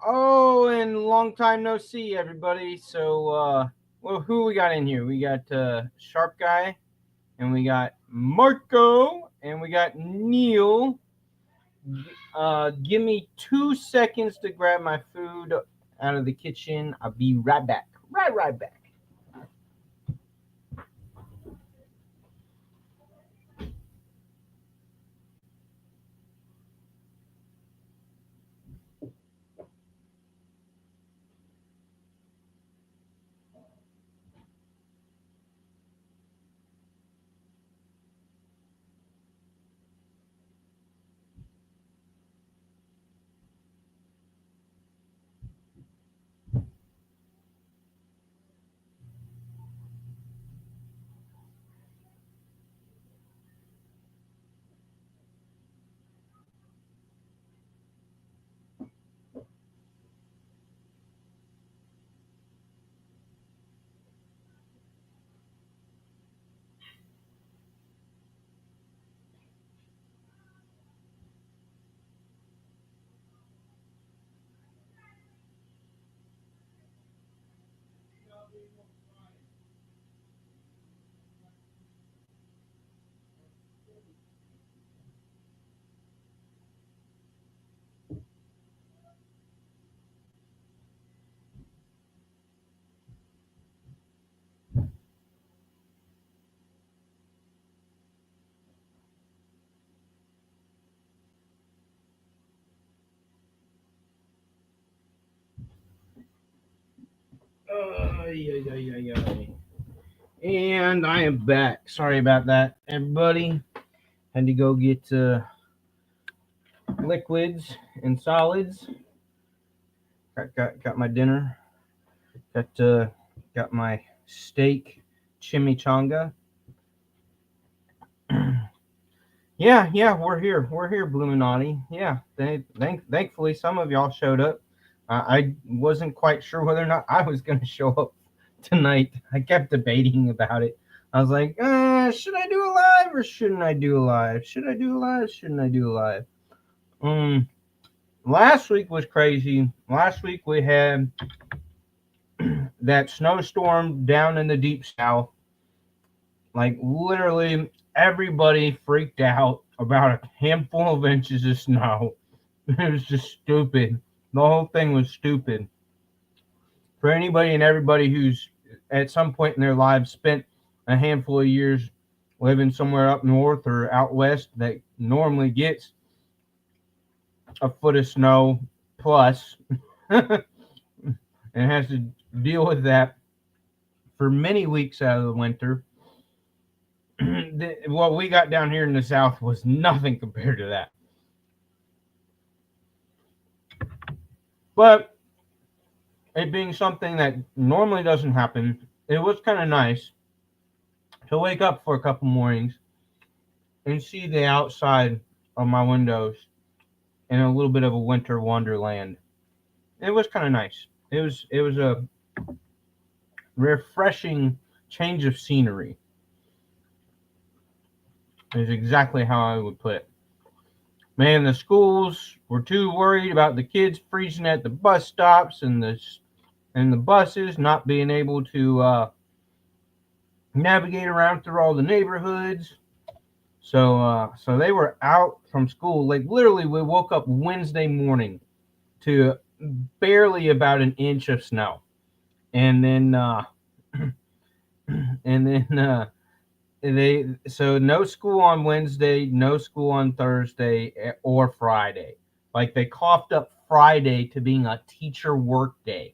Oh, and long time no see, everybody. So, well, who we got in here? We got Sharp Guy, and we got Marco, and we got Neil. Give me 2 seconds to grab my food out of the kitchen. I'll be right back. Right back. And I am back. Sorry about that, everybody. Had to go get liquids and solids. Got my dinner. Got my steak chimichanga. Yeah, we're here. We're here, Bluminati. Yeah, thankfully some of y'all showed up. I wasn't quite sure whether or not I was going to show up tonight. I kept debating about it. I was like, should I do a live or shouldn't I do a live? Should I do a live? Shouldn't I do a live? Last week was crazy. Last week we had that snowstorm down in the deep south. Like literally everybody freaked out about a handful of inches of snow. It was just stupid. The whole thing was stupid. For anybody and everybody who's at some point in their lives spent a handful of years living somewhere up north or out west that normally gets a foot of snow plus and has to deal with that for many weeks out of the winter. What we got down here in the south was nothing compared to that. But it being something that normally doesn't happen, it was kind of nice to wake up for a couple mornings and see the outside of my windows in a little bit of a winter wonderland. It was kind of nice. It was a refreshing change of scenery. Is exactly how I would put it. Man, the schools were too worried about the kids freezing at the bus stops and the buses not being able to navigate around through all the neighborhoods. So they were out from school. Like literally, we woke up Wednesday morning to barely about an inch of snow, and then and then so no school on Wednesday, no school on Thursday or Friday. Like they coughed up Friday to being a teacher work day.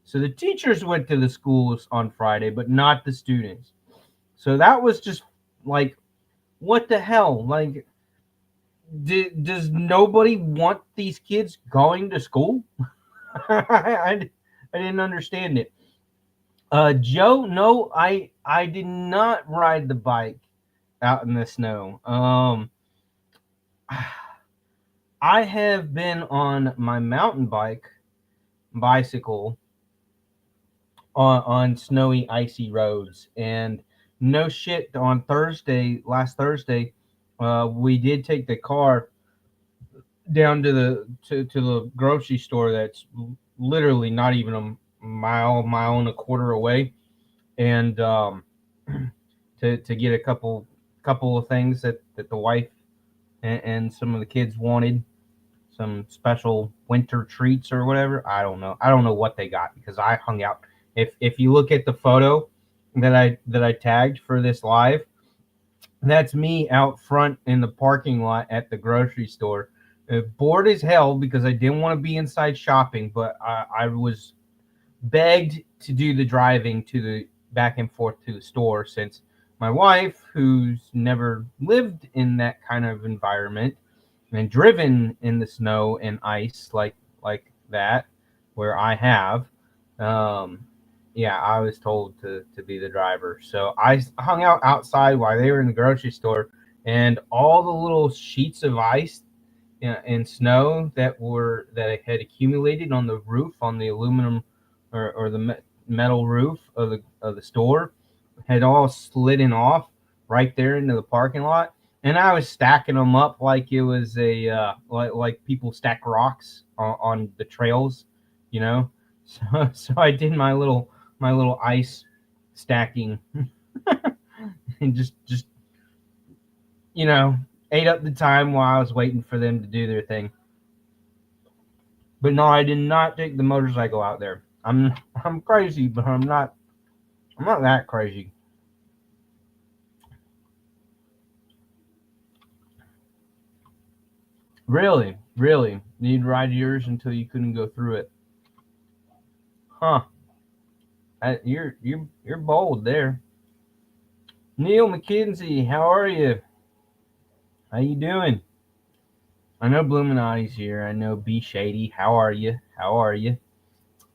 So the teachers went to the schools on Friday, but not the students. So that was just like, what the hell? Like, does nobody want these kids going to school? I didn't understand it. Joe, no, I did not ride the bike out in the snow. I have been on my mountain bicycle on snowy, icy roads, and no shit. On last Thursday, we did take the car down to the grocery store that's literally not even a mile and a quarter away, and to get a couple of things that the wife and some of the kids wanted, some special winter treats or whatever. I don't know. I don't know what they got because I hung out. If you look at the photo that I tagged for this live, that's me out front in the parking lot at the grocery store, bored as hell because I didn't want to be inside shopping, but I was begged to do the driving to the back and forth to the store since my wife, who's never lived in that kind of environment and driven in the snow and ice like that, where I have, um, yeah, I was told to be the driver. So I hung out outside while they were in the grocery store, and all the little sheets of ice and snow that had accumulated on the roof, on the aluminum or the metal roof of the store, had all slidden off right there into the parking lot, and I was stacking them up like it was a like people stack rocks on the trails, you know. So I did my little ice stacking and just you know, ate up the time while I was waiting for them to do their thing. But no, I did not take the motorcycle out there. I'm crazy, but I'm not that crazy. Really, really, you'd ride yours until you couldn't go through it, huh? You're bold there, Neil McKenzie. How are you? How you doing? I know Bluminati's here. I know B Shady. How are you? How are you?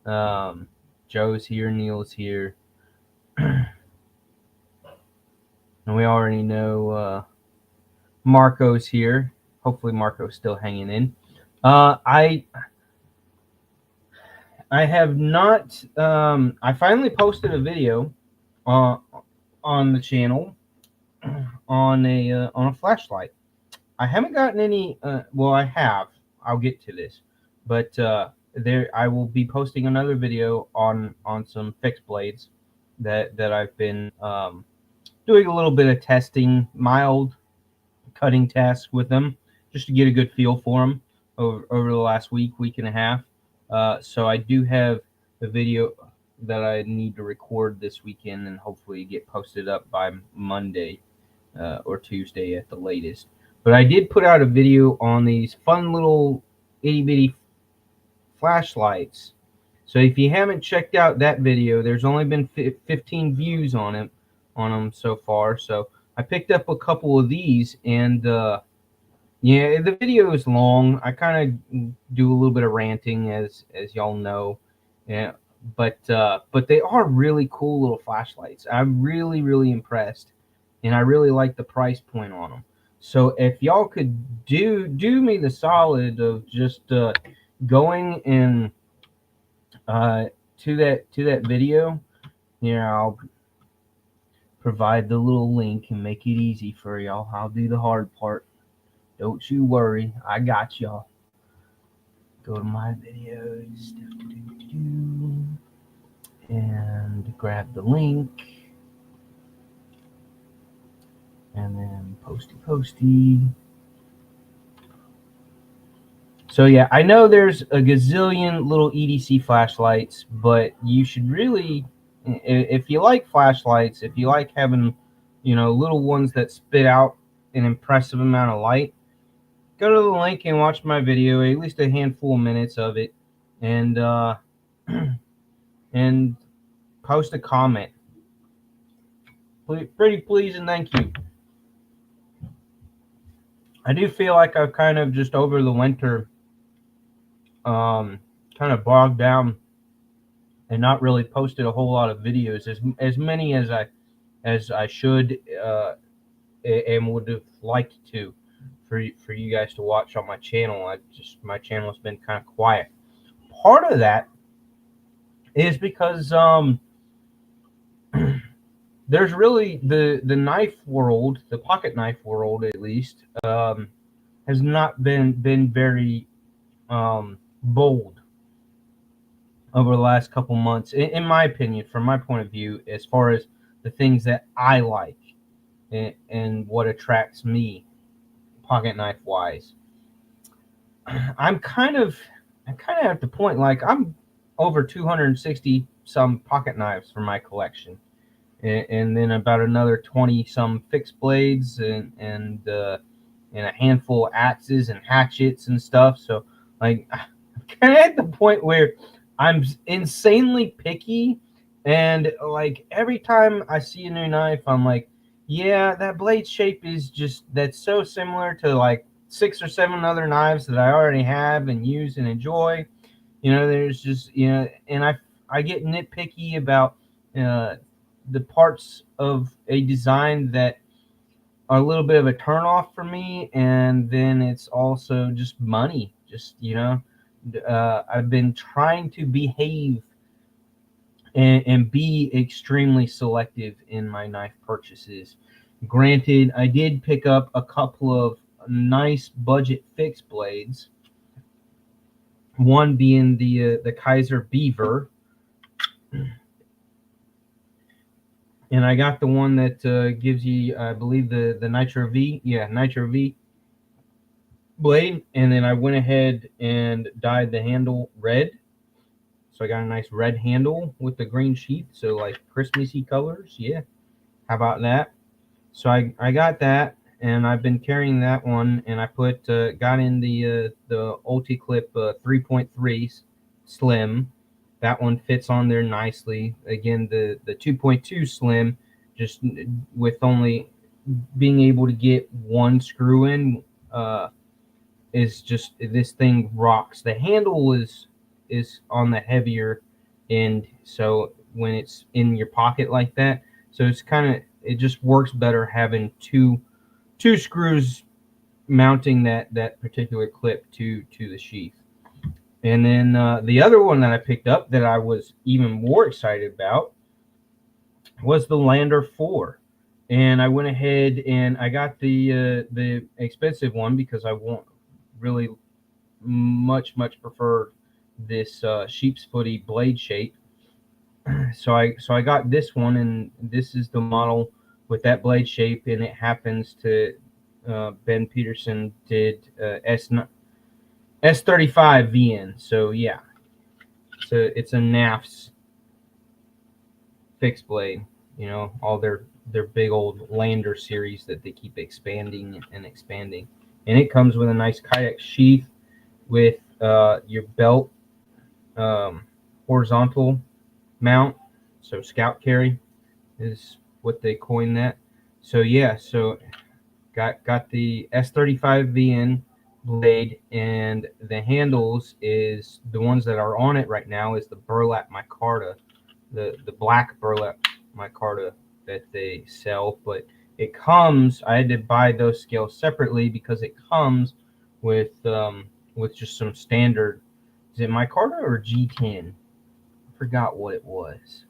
Um, Joe's here. Neil's here, and we already know Marco's here. Hopefully, Marco's still hanging in. I have not. I finally posted a video uh, on the channel on a flashlight. I haven't gotten any. Well, I have. I'll get to this, but there I will be posting another video on some fixed blades that I've been doing a little bit of testing, mild cutting tests with them, just to get a good feel for them over the last week and a half. So I do have a video that I need to record this weekend and hopefully get posted up by Monday or Tuesday at the latest. But I did put out a video on these fun little itty bitty flashlights. So if you haven't checked out that video, there's only been 15 views on them so far. So I picked up a couple of these, and yeah, the video is long. I kind of do a little bit of ranting, as y'all know. Yeah, but they are really cool little flashlights. I'm really impressed, and I really like the price point on them. So if y'all could do me the solid of just going and to that video, here I'll provide the little link and make it easy for y'all. I'll do the hard part. Don't you worry, I got y'all. Go to my videos and grab the link, and then posty. So yeah, I know there's a gazillion little EDC flashlights, but you should really, if you like flashlights, if you like having, little ones that spit out an impressive amount of light, go to the link and watch my video, at least a handful of minutes of it, and and post a comment. Pretty please and thank you. I do feel like I've kind of just over the winter kind of bogged down and not really posted a whole lot of videos, as many as I should and would have liked to for you guys to watch on my channel. My channel has been kind of quiet. Part of that is because there's really the knife world, the pocket knife world at least, has not been very bold over the last couple months, in my opinion, from my point of view, as far as the things that I like and what attracts me pocket knife wise. I'm kind of at the point, like, I'm over 260 some pocket knives for my collection, and then about another 20 some fixed blades and a handful of axes and hatchets and stuff. So, like, I'm kind of at the point where I'm insanely picky, and like every time I see a new knife, I'm like, yeah, that blade shape is just, that's so similar to like 6 or 7 other knives that I already have and use and enjoy. There's just, and I get nitpicky about uh, the parts of a design that are a little bit of a turnoff for me, and then it's also just money. Just, I've been trying to behave and be extremely selective in my knife purchases. Granted, I did pick up a couple of nice budget fixed blades. One being the Kaiser Beaver, and I got the one that gives you, I believe, the Nitro V. Yeah, Nitro V blade. And then I went ahead and dyed the handle red, so I got a nice red handle with the green sheath, so like Christmassy colors. Yeah, how about that? So I got that, and I've been carrying that one, and I got in the Ulti-Clip 3.3 Slim. That one fits on there nicely. Again, the 2.2 Slim, just with only being able to get one screw in, is just, this thing rocks. The handle is on the heavier end, so when it's in your pocket like that, so it just works better having two screws mounting that particular clip to the sheath. And then the other one that I picked up that I was even more excited about was the Lander 4. And I went ahead and I got the expensive one because I want really much prefer this sheep's footy blade shape. So I got this one, and this is the model with that blade shape, and it happens to Ben Peterson did S35 VN. So yeah, it's a NAF's fixed blade. All their big old Lander series that they keep expanding and expanding, and it comes with a nice kayak sheath with your belt horizontal mount. So scout carry is what they coined that. So yeah, so got the S35 VN blade, and the handles is the ones that are on it right now is the burlap micarta, the black burlap micarta that they sell. But I had to buy those scales separately because it comes with just some standard, is it micarta or G10? I forgot what it was.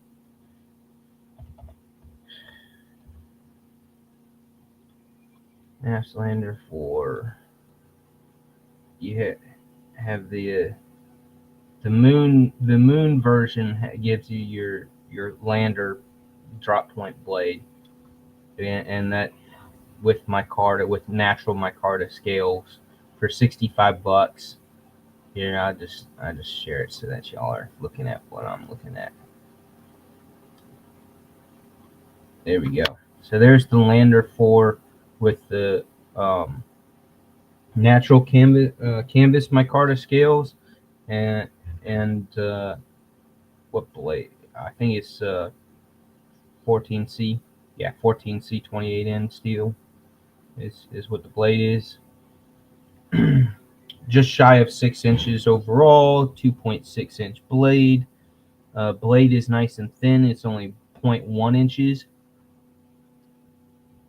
Lander 4. You have the moon version gives you your Lander drop point blade, and that with micarta, with natural micarta scales for $65. Here, I just share it so that y'all are looking at what I'm looking at. There we go. So there's the Lander 4 with the natural canvas micarta scales, and what blade? I think it's 14C. Yeah, 14C 28N steel is what the blade is. Just shy of 6 inches overall, 2.6 inch blade. Blade is nice and thin. It's only 0.1 inches,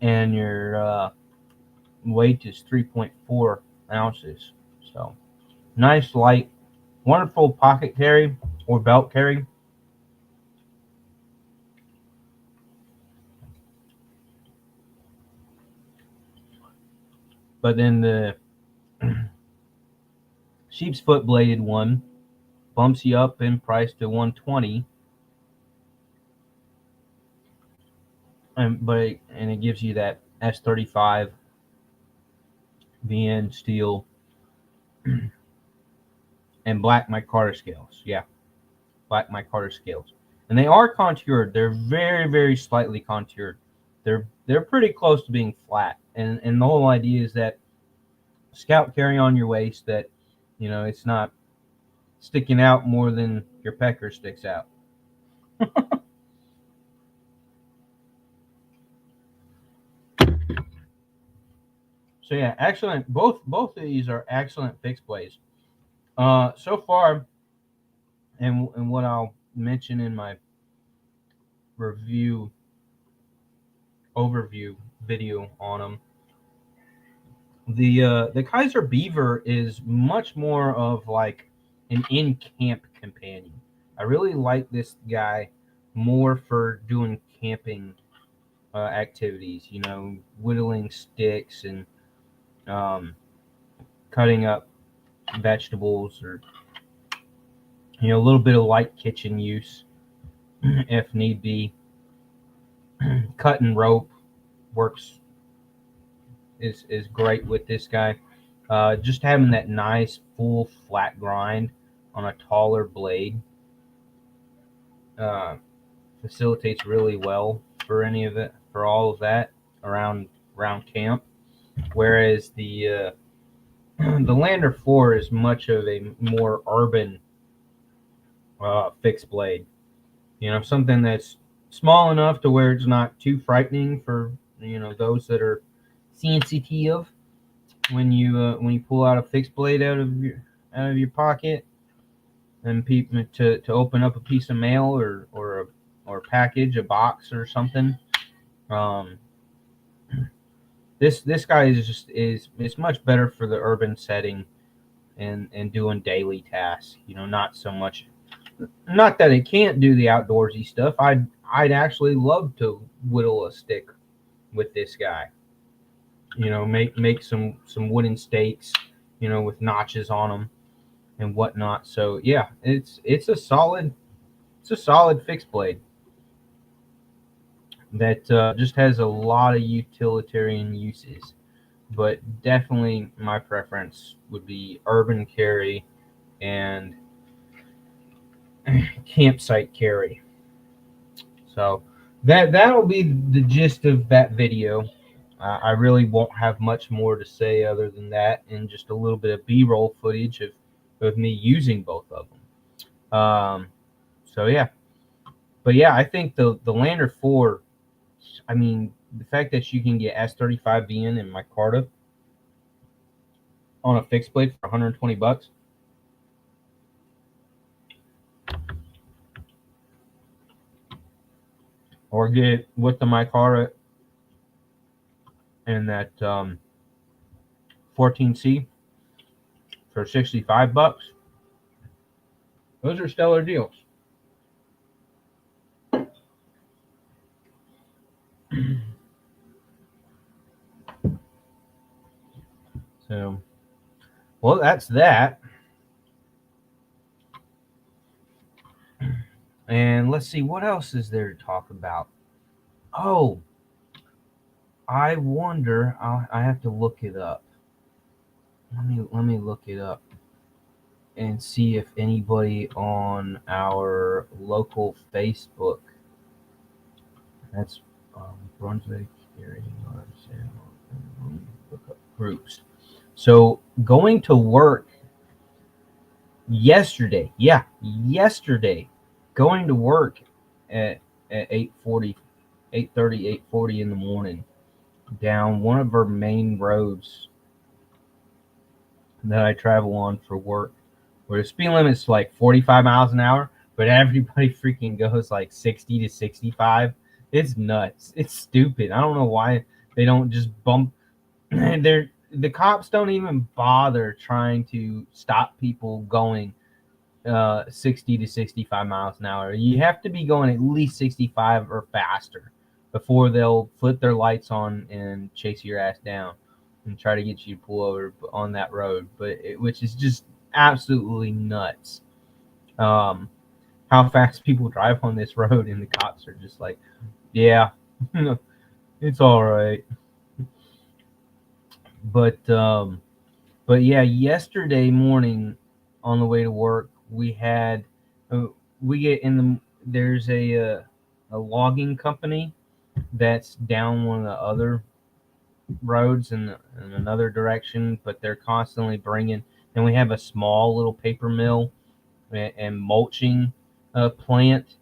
and your weight is 3.4 ounces. So nice, light, wonderful pocket carry or belt carry. But then sheep's foot bladed one bumps you up in price to 120, and it gives you that S35 VN steel and black micarta scales. Yeah, black micarta scales, and they are contoured. They're very, very slightly contoured. They're pretty close to being flat, and the whole idea is that scout carry on your waist, that it's not sticking out more than your pecker sticks out. So yeah, excellent. Both of these are excellent fixed blades. So far, and what I'll mention in my review overview video on them, the Kaiser Beaver is much more of like an in-camp companion. I really like this guy more for doing camping activities. Whittling sticks and cutting up vegetables, or a little bit of light kitchen use if need be. Cutting rope works is great with this guy. Just having that nice full flat grind on a taller blade facilitates really well for all of that around camp. Whereas the the Lander 4 is much of a more urban fixed blade. Something that's small enough to where it's not too frightening for those that are sensitive when you pull out a fixed blade out of your pocket and to open up a piece of mail or a package, a box or something. This guy is much better for the urban setting and doing daily tasks. Not so much. Not that it can't do the outdoorsy stuff. I'd actually love to whittle a stick with this guy. Make some wooden stakes, with notches on them and whatnot. So yeah, it's a solid fixed blade that just has a lot of utilitarian uses. But definitely my preference would be urban carry and campsite carry. So that'll be the gist of that video. I really won't have much more to say other than that, and just a little bit of B-roll footage of me using both of them. So yeah, but yeah, I think the Lander 4. I mean, the fact that you can get S35 VN and micarta on a fixed blade for $120, or get with the micarta and that 14C for $65. Those are stellar deals. So, well, that's that. And let's see, what else is there to talk about? Oh, I wonder. I have to look it up. Let me look it up and see if anybody on our local Facebook. That's Brunswick area. Look up groups. So going to work yesterday. Yeah, yesterday. Going to work at 8:40, 8:30, 8:40 in the morning down one of our main roads that I travel on for work, where the speed limit is like 45 miles an hour, but everybody freaking goes like 60 to 65. It's nuts. It's stupid. I don't know why they don't just bump. The cops don't even bother trying to stop people going 60 to 65 miles an hour. You have to be going at least 65 or faster before they'll flip their lights on and chase your ass down. and try to get you to pull over on that road, which is just absolutely nuts. How fast people drive on this road, and the cops are just like, yeah, it's all right. But but yeah, yesterday morning on the way to work, we had we get in the there's a logging company that's down one of the other roads in another direction, but they're constantly bringing. And we have a small little paper mill and mulching plant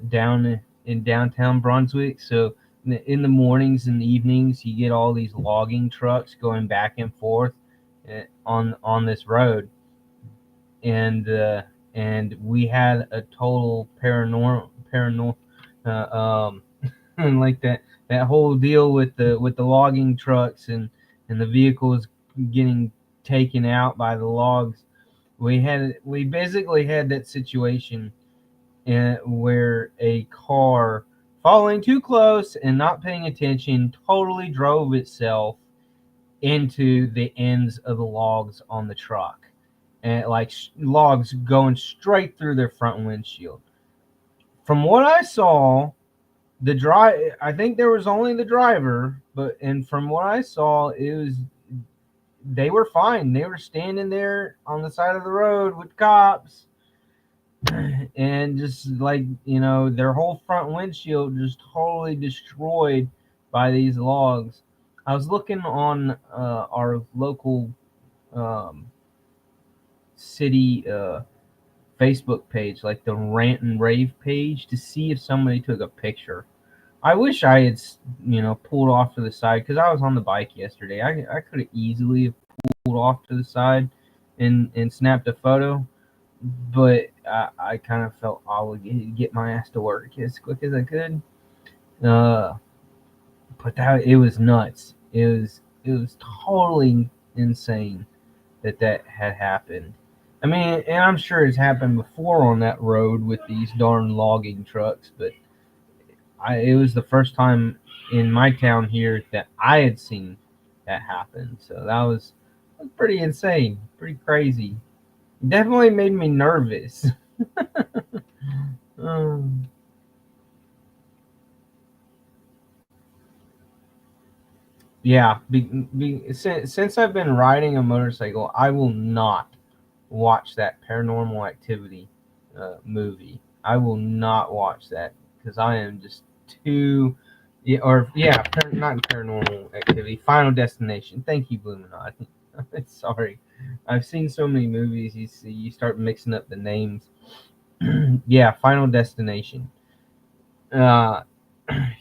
down in downtown Brunswick. So in the mornings and evenings, you get all these logging trucks going back and forth on this road, and we had a total paranormal like that whole deal with the logging trucks and the vehicles getting taken out by the logs. We basically had that situation where a car following too close and not paying attention totally drove itself into the ends of the logs on the truck, and like logs going straight through their front windshield. From what I saw, I think there was only the driver, and from what I saw, they were fine. They were standing there on the side of the road with cops, and just like, their whole front windshield just totally destroyed by these logs. I was looking on our local um, city Facebook page, like the rant and rave page, to see if somebody took a picture. I wish I had, pulled off to the side, because I was on the bike yesterday. I could have easily pulled off to the side and snapped a photo, but I kind of felt obligated to get my ass to work as quick as I could. Uh, but it was nuts. It was totally insane that had happened. I mean, and I'm sure it's happened before on that road with these darn logging trucks, but it was the first time in my town here that I had seen that happen. So that was pretty insane, pretty crazy. Definitely made me nervous. um, yeah, since I've been riding a motorcycle, I will not watch that Paranormal Activity movie. I will not watch that because I am just too. Yeah, not Paranormal Activity, Final Destination. Thank you, Illuminati. Sorry, I've seen so many movies. You start mixing up the names. Yeah, Final Destination. Uh,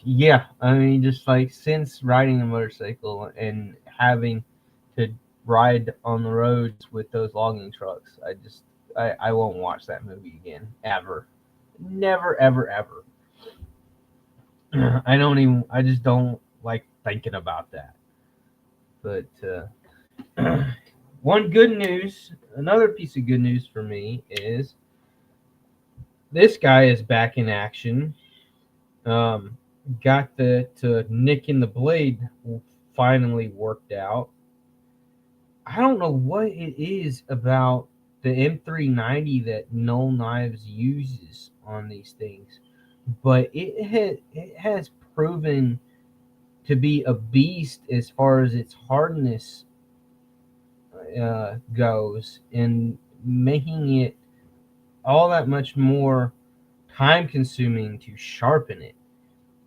yeah, I mean, just like since riding a motorcycle and having to ride on the roads with those logging trucks, I won't watch that movie again ever, never, ever, ever. I just don't like thinking about that. But another piece of good news for me is this guy is back in action. Um, got the nick in the blade finally worked out. I don't know what it is about the M390 that No Knives uses on these things, but it has proven to be a beast as far as its hardness goes, and making it all that much more time consuming to sharpen it.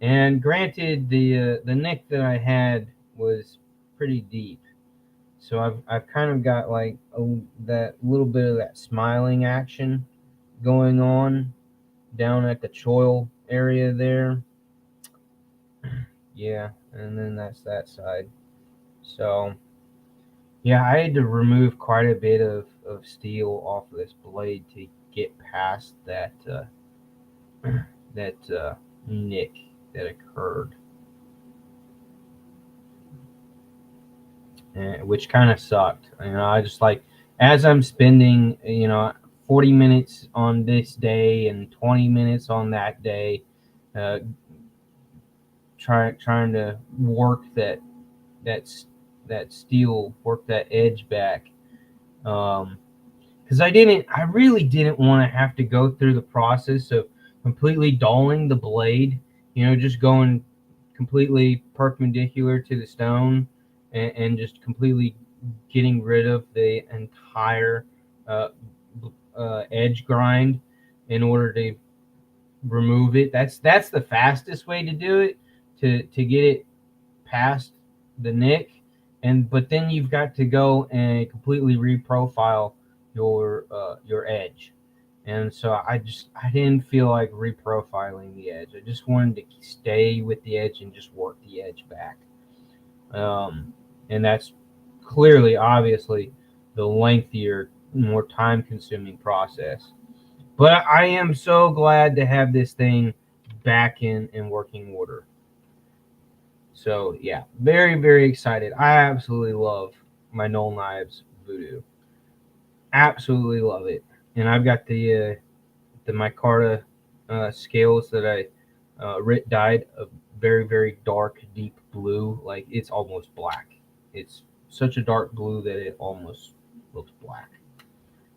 And granted, the nick that I had was pretty deep, so I've kind of got like that little bit of that smiling action going on down at the choil area there. Yeah, and then that's that side. So yeah, I had to remove quite a bit of steel off of this blade to get past that nick that occurred, which kind of sucked. I just like, as I'm spending 40 minutes on this day and 20 minutes on that day, uh, trying to work that that steel, work that edge back. Because I really didn't want to have to go through the process of completely dulling the blade, just going completely perpendicular to the stone and just completely getting rid of the entire uh, edge grind in order to remove it. That's the fastest way to do it, to get it past the nick, but then you've got to go and completely reprofile your edge. And so I didn't feel like reprofiling the edge. I just wanted to stay with the edge and just work the edge back. And that's clearly, obviously, the lengthier, more time consuming process. But I am so glad to have this thing back in working order. So yeah, very, very excited. I absolutely love my Knoll Knives Voodoo. Absolutely love it. And I've got the micarta scales that I dyed a very, very dark, deep blue. Like it's almost black. It's such a dark blue that it almost looks black.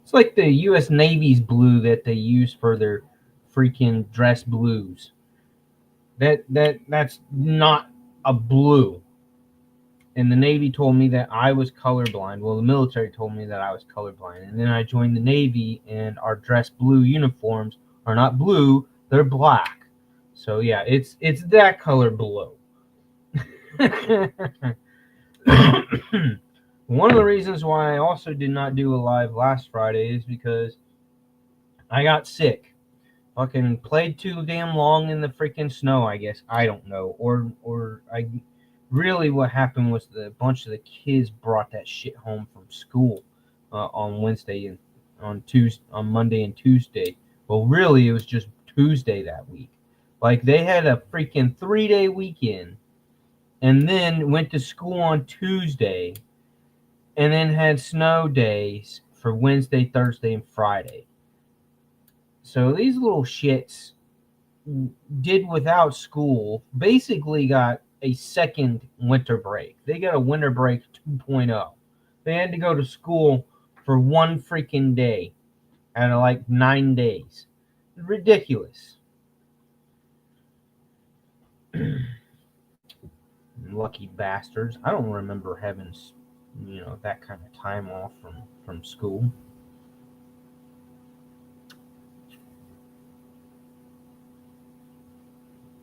It's like the U.S. Navy's blue that they use for their freaking dress blues. That's not a blue. And the Navy told me that I was colorblind. Well, the military told me that I was colorblind. And then I joined the Navy, and our dress blue uniforms are not blue; they're black. So yeah, it's that color blue. One of the reasons why I also did not do a live last Friday is because I got sick. Fucking played too damn long in the freaking snow, I guess. I don't know. Or I really what happened was the bunch of the kids brought that shit home from school on Wednesday and on Monday and Tuesday. Well, really it was just Tuesday that week. Like they had a freaking 3-day weekend and then went to school on Tuesday and then had snow days for Wednesday, Thursday, and Friday. So these little shits did without school, basically got a second winter break. They got a winter break 2.0. They had to go to school for one freaking day out of like 9 days. Ridiculous. Lucky bastards. I don't remember having, that kind of time off from school.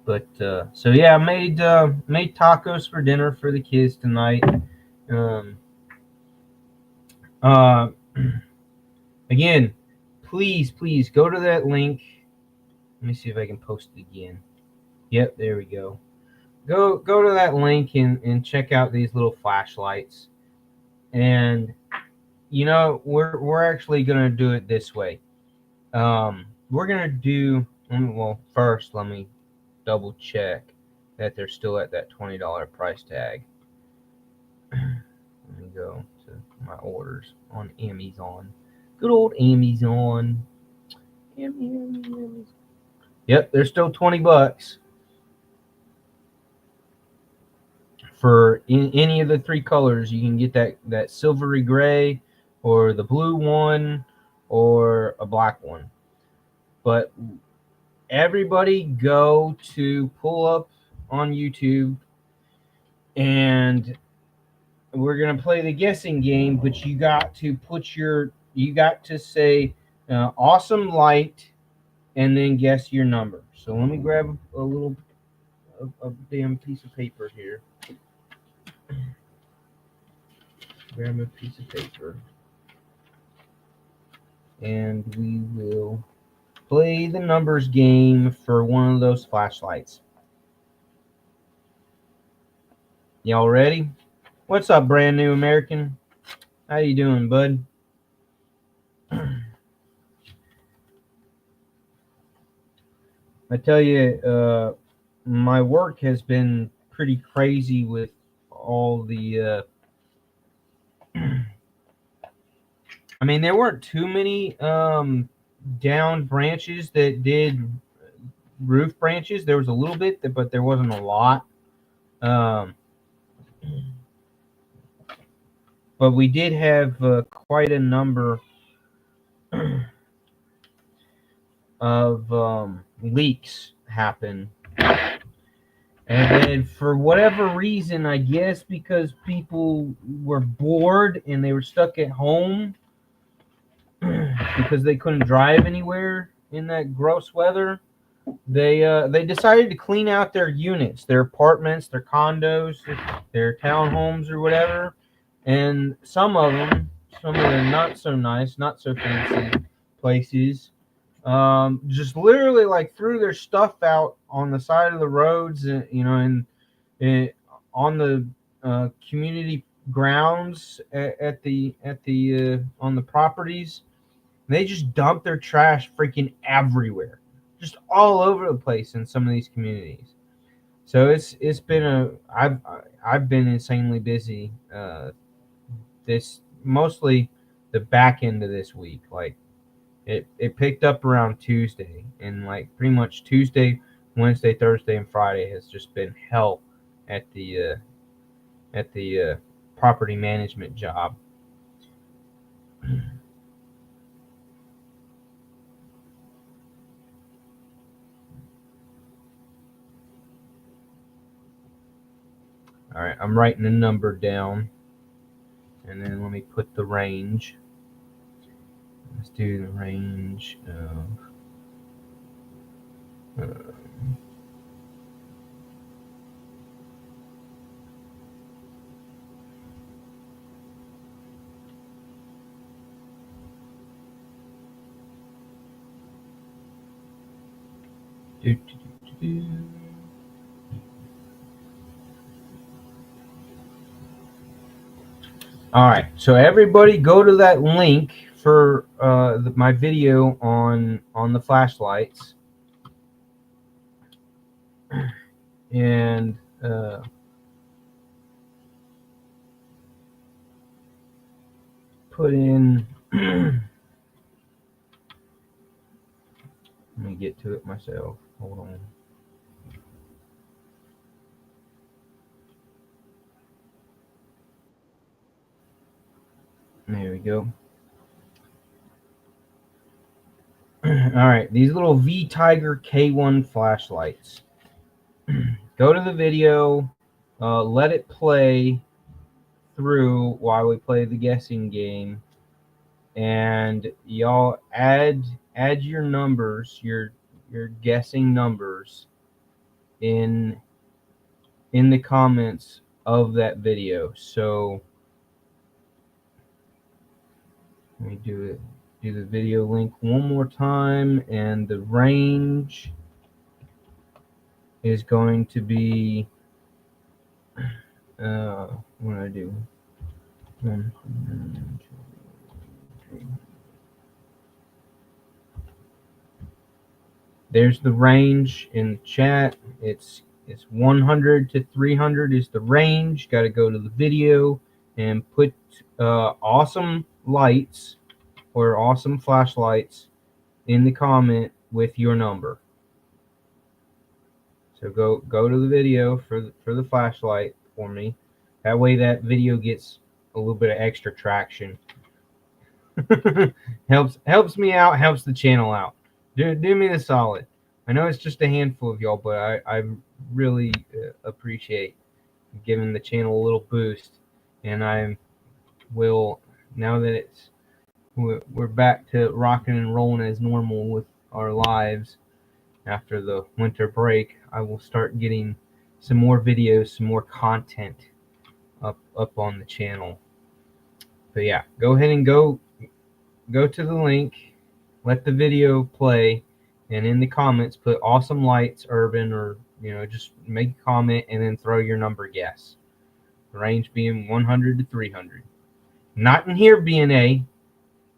But so yeah, I made tacos for dinner for the kids tonight. Again, please go to that link. Let me see if I can post it again. Yep, there we go. Go to that link and check out these little flashlights. And we're actually gonna do it this way. We're gonna do well. First, let me double check that they're still at that $20 price tag. Let me go to my orders on Amazon. Good old Amazon. Yep, they're still $20 for any of the 3 colors. You can get that silvery gray, or the blue one, or a black one. But everybody go to pull up on YouTube, and we're gonna play the guessing game. But you got to say awesome light, and then guess your number. So let me grab a damn piece of paper here. Grab a piece of paper, and we will play the numbers game for one of those flashlights. Y'all ready? What's up, brand new American? How you doing, bud? I tell you, my work has been pretty crazy with all the I mean, there weren't too many down branches that did roof branches. There was a little bit, but there wasn't a lot. but we did have quite a number of leaks happen. And then for whatever reason, I guess because people were bored and they were stuck at home because they couldn't drive anywhere in that gross weather, they decided to clean out their units, their apartments, their condos, their townhomes or whatever. And some of the not so nice, not so fancy places, just literally like threw their stuff out on the side of the roads, and on the community grounds at the on the properties. They just dump their trash freaking everywhere, just all over the place in some of these communities. So it's been I've been insanely busy. This mostly the back end of this week. Like it picked up around Tuesday, and like pretty much Tuesday, Wednesday, Thursday, and Friday has just been hell at the property management job. All right, I'm writing the number down, and then let me put the range. Let's do the range of. Do, do, do, do. All right, so everybody go to that link for my video on the flashlights, and put in. Let me get to it myself. Hold on. There we go. All right, these little V Tiger K1 flashlights. Go to the video, let it play through while we play the guessing game, and y'all add your numbers, your guessing numbers in the comments of that video. So let me do the video link one more time, and the range is going to be what do I do? 100. There's the range in the chat. It's 100 to 300 is the range. Got to go to the video and put awesome lights or awesome flashlights in the comment with your number. So go to the video for the flashlight for me. That way that video gets a little bit of extra traction. helps me out, helps the channel out. Do me the solid. I know it's just a handful of y'all, but I really appreciate giving the channel a little boost. And I will, now that we're back to rocking and rolling as normal with our lives after the winter break, I will start getting some more videos, some more content up on the channel. But yeah, go ahead and go to the link, let the video play, and in the comments put awesome lights urban, or just make a comment and then throw your number guess. The range being 100 to 300. Not in here, BNA.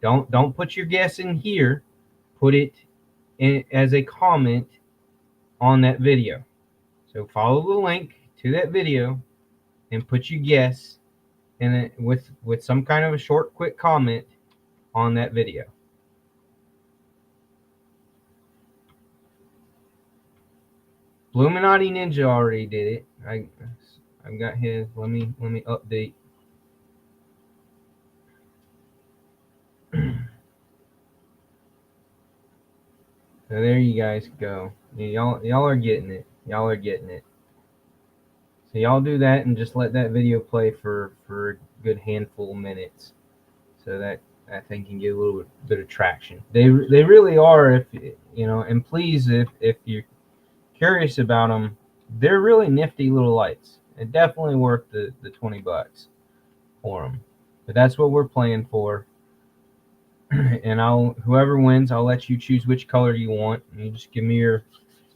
Don't put your guess in here. Put it in as a comment on that video. So follow the link to that video and put your guess in it with some kind of a short, quick comment on that video. Illuminati Ninja already did it. I've got his. Let me update. So there you guys go. Y'all are getting it. Y'all are getting it. So y'all do that and just let that video play for a good handful of minutes, so that thing can get a little bit of traction. They really are. If you know, and please, if you're curious about them, they're really nifty little lights. And definitely worth the $20 for them. But that's what we're playing for. And whoever wins, I'll let you choose which color you want. And you just give me your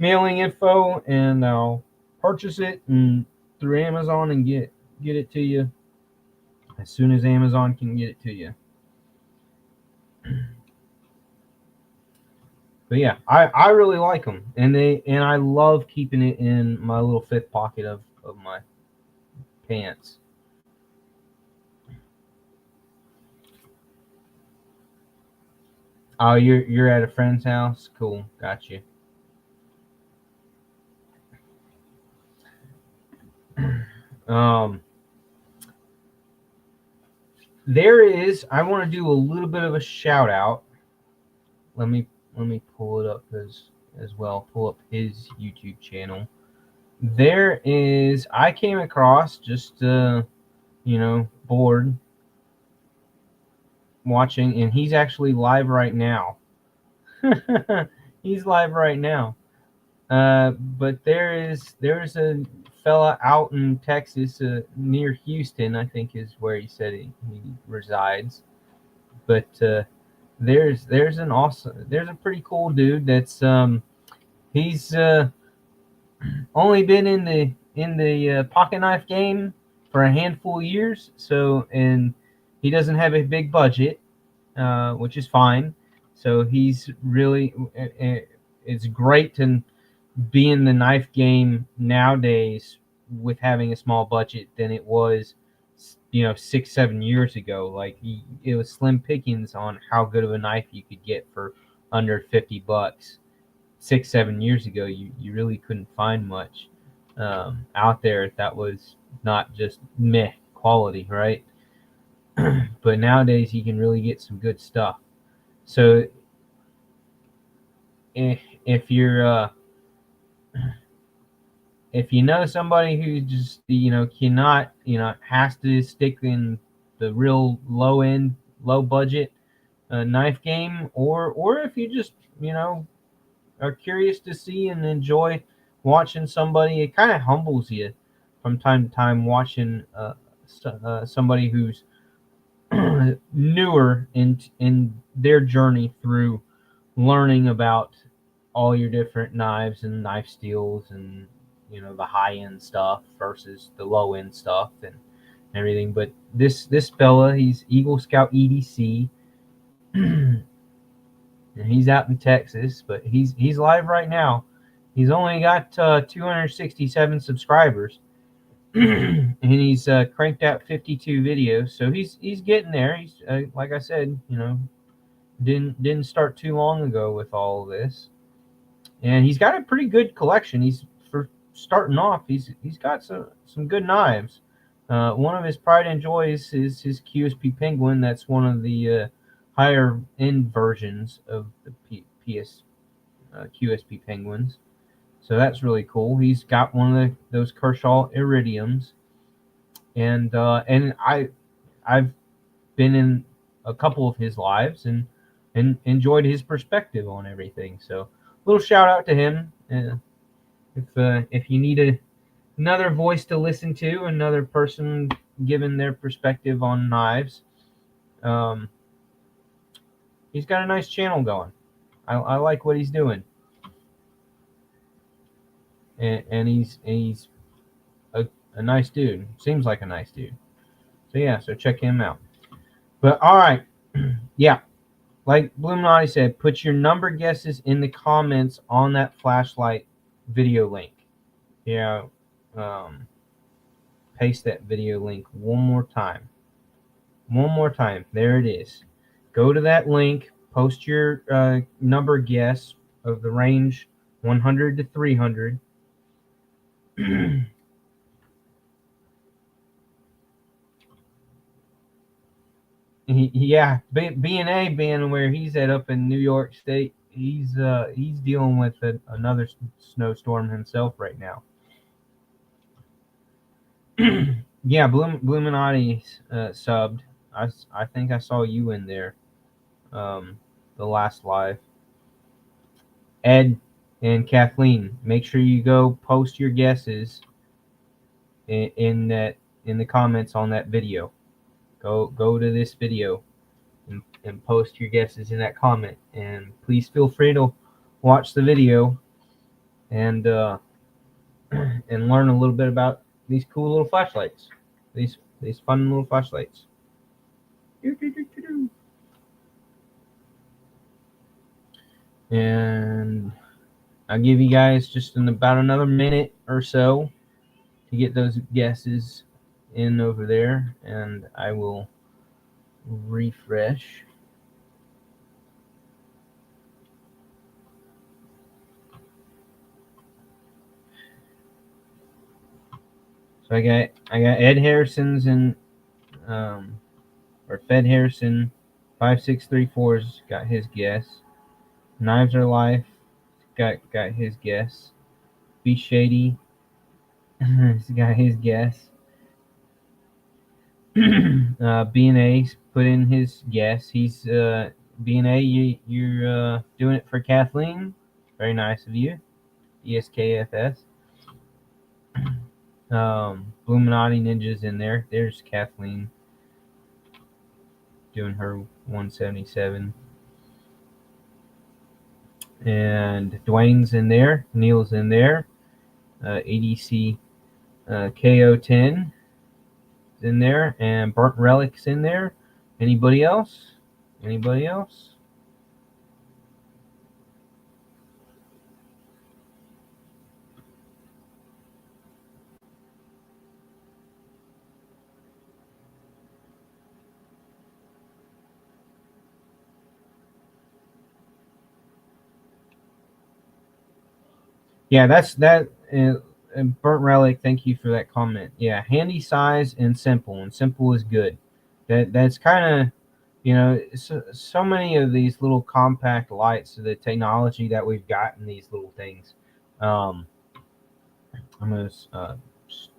mailing info, and I'll purchase it and through Amazon and get it to you as soon as Amazon can get it to you. But yeah, I really like them, and I love keeping it in my little fifth pocket of my pants. Oh, you're at a friend's house? Cool, got you. There is. I want to do a little bit of a shout out. Let me pull it up as well. Pull up his YouTube channel. There is. I came across just bored watching, and he's actually live right now. He's live right now. But there's a fella out in Texas, near Houston, I think is where he said he resides. But there's a pretty cool dude that's he's only been in the pocket knife game for a handful of years. So, and he doesn't have a big budget, which is fine. So he's really, it's great to be in the knife game nowadays with having a small budget than it was 6-7 years ago. Like, it was slim pickings on how good of a knife you could get for under $50. 6-7 years ago, you really couldn't find much out there that was not just meh quality, right? But nowadays you can really get some good stuff. So if you're if you know somebody who just cannot, has to stick in the real low budget knife game, or if you just are curious to see and enjoy watching somebody, it kind of humbles you from time to time watching somebody who's newer in their journey through learning about all your different knives and knife steels, and the high end stuff versus the low end stuff and everything. But this fella, he's Eagle Scout EDC, and he's out in Texas, but he's live right now. He's only got 267 subscribers, and he's cranked out 52 videos. So he's getting there. He's like I said, didn't start too long ago with all of this, and he's got a pretty good collection. He's, for starting off, he's got some good knives. One of his pride and joys is his QSP Penguin. That's one of the higher end versions of the QSP Penguins. So that's really cool. He's got one of those Kershaw Iridiums, and I've been in a couple of his lives and enjoyed his perspective on everything. So, little shout out to him. If you need another voice to listen to, another person giving their perspective on knives, he's got a nice channel going. I like what he's doing, and he's a nice dude. Seems like a nice dude. So yeah, so check him out. But all right, yeah, like Bluminati said, put your number guesses in the comments on that flashlight video link. Yeah, paste that video link one more time. One more time. There it is. Go to that link. Post your number guess of the range 100 to 300. Yeah, B&A being where he's at up in New York State, he's dealing with another snowstorm himself right now. Yeah, Bluminati subbed. I think I saw you in there. The last live. Ed and Kathleen, make sure you go post your guesses in the comments on that video. Go to this video and post your guesses in that comment. And please feel free to watch the video and and learn a little bit about these cool little flashlights. These fun little flashlights. And I'll give you guys just in about another minute or so to get those guesses in over there, and I will refresh. So I got Ed Harrison's and or Fed Harrison 5634's got his guess. Knives Are Life got his guess. Be Shady has got his guess. B&A put in his guess. He's B&A. You're doing it for Kathleen. Very nice of you. ESKFS. Illuminati Ninjas in there. There's Kathleen doing her 177. And Dwayne's in there. Neil's in there. ADC KO10 is in there. And Burnt Relic's in there. Anybody else? Anybody else? Yeah, that's that. Burnt Relic, thank you for that comment. Yeah, handy size and simple is good. That's kind of, you know, so many of these little compact lights, the technology that we've got in these little things. I'm gonna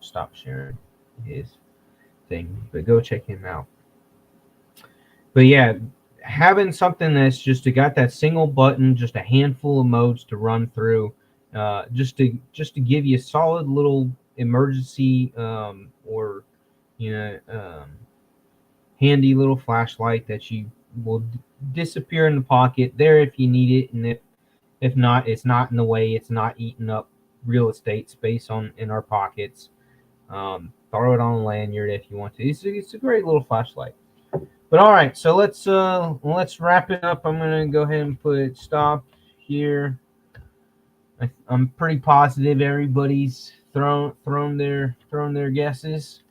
stop sharing his thing, but go check him out. But yeah, having something that's just got that single button, just a handful of modes to run through, just to give you a solid little emergency or handy little flashlight that you will disappear in the pocket there if you need it, and if not, it's not in the way. It's not eating up real estate space in our pockets. Throw it on a lanyard if you want to. It's a great little flashlight. But all right, so let's wrap it up. I'm gonna go ahead and put stop here. I'm pretty positive everybody's thrown their guesses,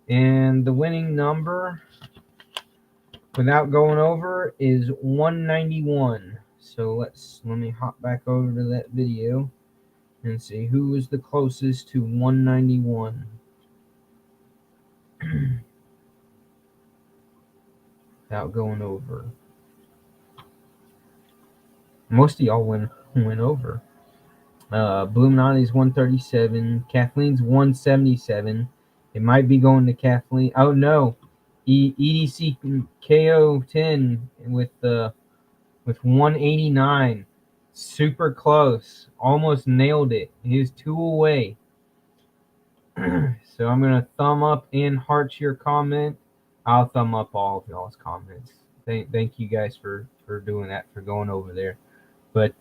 and the winning number, without going over, is 191. So let me hop back over to that video and see who was the closest to 191. Without going over. Most of y'all went over. Bluminati's 137. Kathleen's 177. It might be going to Kathleen. Oh no, EDC KO10 with 189. Super close. Almost nailed it. He was 2 away. So I'm gonna thumb up and heart your comment. I'll thumb up all of y'all's comments. Thank you guys for doing that, for going over there. But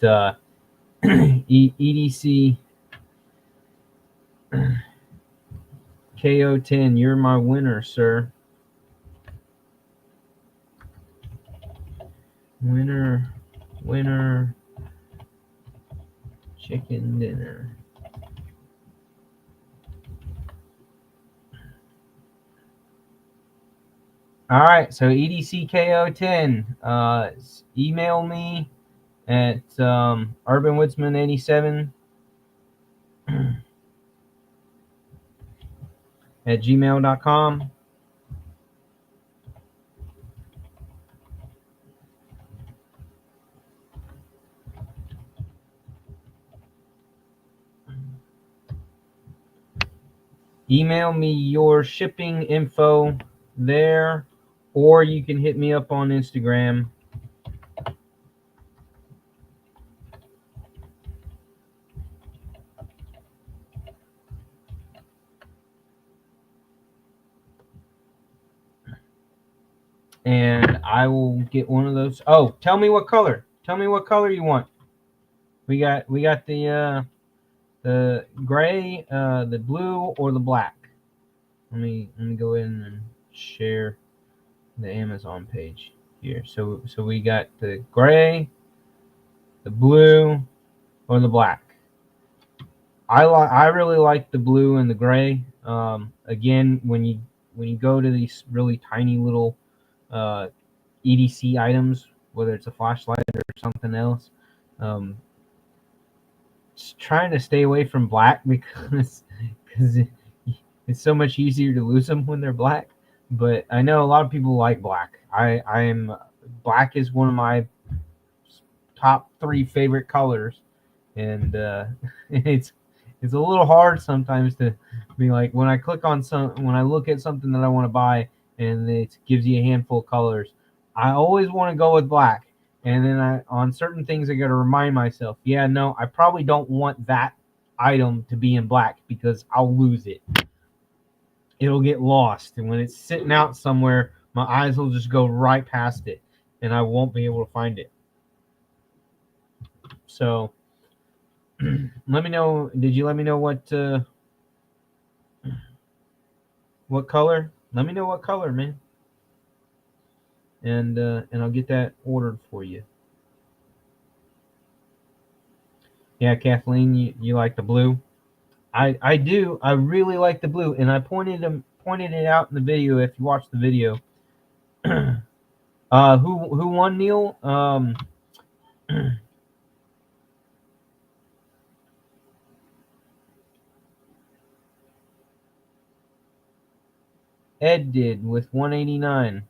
EDC KO10, you're my winner, sir. Winner, chicken dinner. All right, so EDC KO10, email me at urbanwoodsman87 at gmail.com. email me your shipping info there, or you can hit me up on Instagram. And I will get one of those. Oh, tell me what color. Tell me what color you want. We got the gray, the blue, or the black. Let me go in and share the Amazon page here. So we got the gray, the blue, or the black. I really like the blue and the gray. Again, when you go to these really tiny little EDC items, whether it's a flashlight or something else, just trying to stay away from black because it's so much easier to lose them when they're black. But I know a lot of people like black. I'm black is one of my top 3 favorite colors, and it's a little hard sometimes to be like when I look at something that I want to buy and it gives you a handful of colors. I always want to go with black, and then on certain things I got to remind myself, yeah, no, I probably don't want that item to be in black because I'll lose it. It'll get lost, and when it's sitting out somewhere, my eyes will just go right past it, and I won't be able to find it. So let me know. Did you let me know what color? Let me know what color, man, and I'll get that ordered for you. Yeah, Kathleen, you like the blue? I do. I really like the blue, and I pointed it out in the video. If you watch the video, who won, Neil? Ed did with 189.